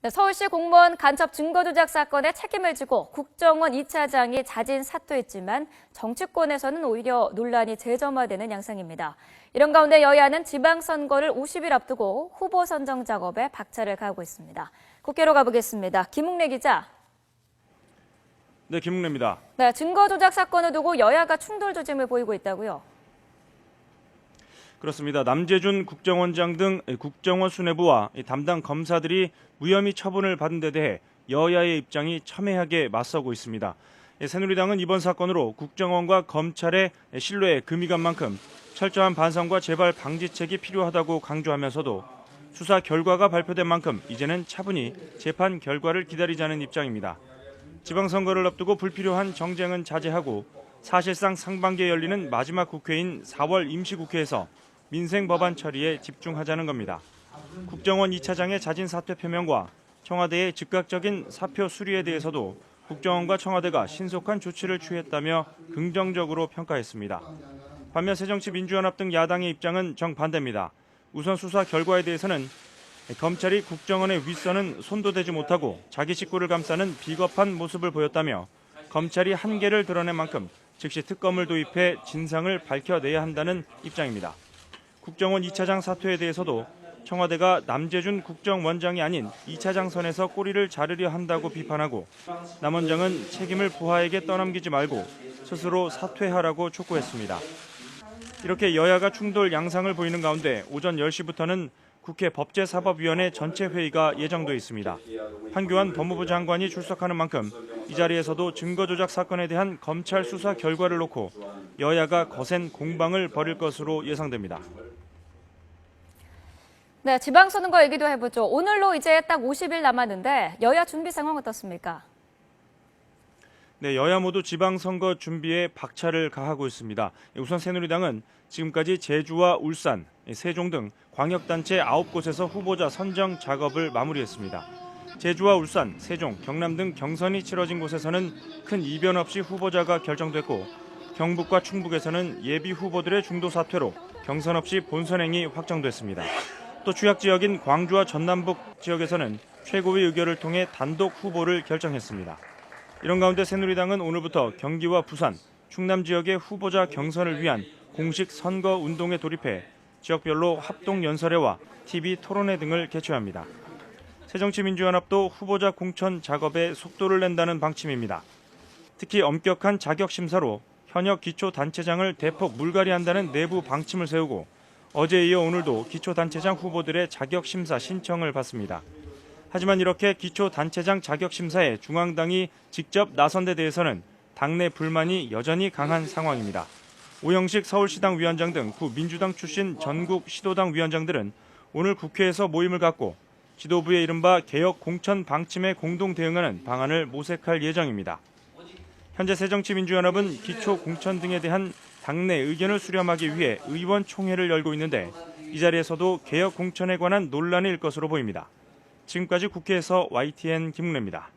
네, 서울시 공무원 간첩 증거 조작 사건의 책임을 지고 국정원 2차장이 자진 사퇴했지만 정치권에서는 오히려 논란이 재점화되는 양상입니다. 이런 가운데 여야는 지방선거를 50일 앞두고 후보 선정 작업에 박차를 가하고 있습니다. 국회로 가보겠습니다. 김웅래 기자. 네, 김웅래입니다. 네, 증거 조작 사건을 두고 여야가 충돌 조짐을 보이고 있다고요? 그렇습니다. 남재준 국정원장 등 국정원 수뇌부와 담당 검사들이 무혐의 처분을 받은 데 대해 여야의 입장이 첨예하게 맞서고 있습니다. 새누리당은 이번 사건으로 국정원과 검찰의 신뢰에 금이 간 만큼 철저한 반성과 재발 방지책이 필요하다고 강조하면서도 수사 결과가 발표된 만큼 이제는 차분히 재판 결과를 기다리자는 입장입니다. 지방선거를 앞두고 불필요한 정쟁은 자제하고 사실상 상반기에 열리는 마지막 국회인 4월 임시국회에서 민생 법안 처리에 집중하자는 겁니다. 국정원 2차장의 자진 사퇴 표명과 청와대의 즉각적인 사표 수리에 대해서도 국정원과 청와대가 신속한 조치를 취했다며 긍정적으로 평가했습니다. 반면 새정치민주연합 등 야당의 입장은 정반대입니다. 우선 수사 결과에 대해서는 검찰이 국정원의 윗선은 손도 대지 못하고 자기 식구를 감싸는 비겁한 모습을 보였다며 검찰이 한계를 드러낸 만큼 즉시 특검을 도입해 진상을 밝혀내야 한다는 입장입니다. 국정원 2차장 사퇴에 대해서도 청와대가 남재준 국정원장이 아닌 2차장 선에서 꼬리를 자르려 한다고 비판하고 남 원장은 책임을 부하에게 떠넘기지 말고 스스로 사퇴하라고 촉구했습니다. 이렇게 여야가 충돌 양상을 보이는 가운데 오전 10시부터는 국회 법제사법위원회 전체 회의가 예정돼 있습니다. 한교안 법무부 장관이 출석하는 만큼 이 자리에서도 증거조작 사건에 대한 검찰 수사 결과를 놓고 여야가 거센 공방을 벌일 것으로 예상됩니다. 네, 지방선거 얘기도 해보죠. 오늘로 이제 딱 50일 남았는데 여야 준비 상황 어떻습니까? 네, 여야 모두 지방선거 준비에 박차를 가하고 있습니다. 우선 새누리당은 지금까지 제주와 울산, 세종 등 광역단체 9곳에서 후보자 선정 작업을 마무리했습니다. 제주와 울산, 세종, 경남 등 경선이 치러진 곳에서는 큰 이변 없이 후보자가 결정됐고 경북과 충북에서는 예비 후보들의 중도 사퇴로 경선 없이 본선행이 확정됐습니다. 또 취약 지역인 광주와 전남북 지역에서는 최고위 의결을 통해 단독 후보를 결정했습니다. 이런 가운데 새누리당은 오늘부터 경기와 부산, 충남 지역의 후보자 경선을 위한 공식 선거 운동에 돌입해 지역별로 합동연설회와 TV 토론회 등을 개최합니다. 새정치민주연합도 후보자 공천 작업에 속도를 낸다는 방침입니다. 특히 엄격한 자격심사로 현역 기초단체장을 대폭 물갈이한다는 내부 방침을 세우고 어제에 이어 오늘도 기초단체장 후보들의 자격심사 신청을 받습니다. 하지만 이렇게 기초단체장 자격심사에 중앙당이 직접 나선 데 대해서는 당내 불만이 여전히 강한 상황입니다. 오영식 서울시당 위원장 등 구민주당 출신 전국 시도당 위원장들은 오늘 국회에서 모임을 갖고 지도부의 이른바 개혁 공천 방침에 공동 대응하는 방안을 모색할 예정입니다. 현재 새정치민주연합은 기초 공천 등에 대한 당내 의견을 수렴하기 위해 의원총회를 열고 있는데 이 자리에서도 개혁 공천에 관한 논란일 것으로 보입니다. 지금까지 국회에서 YTN 김웅래입니다.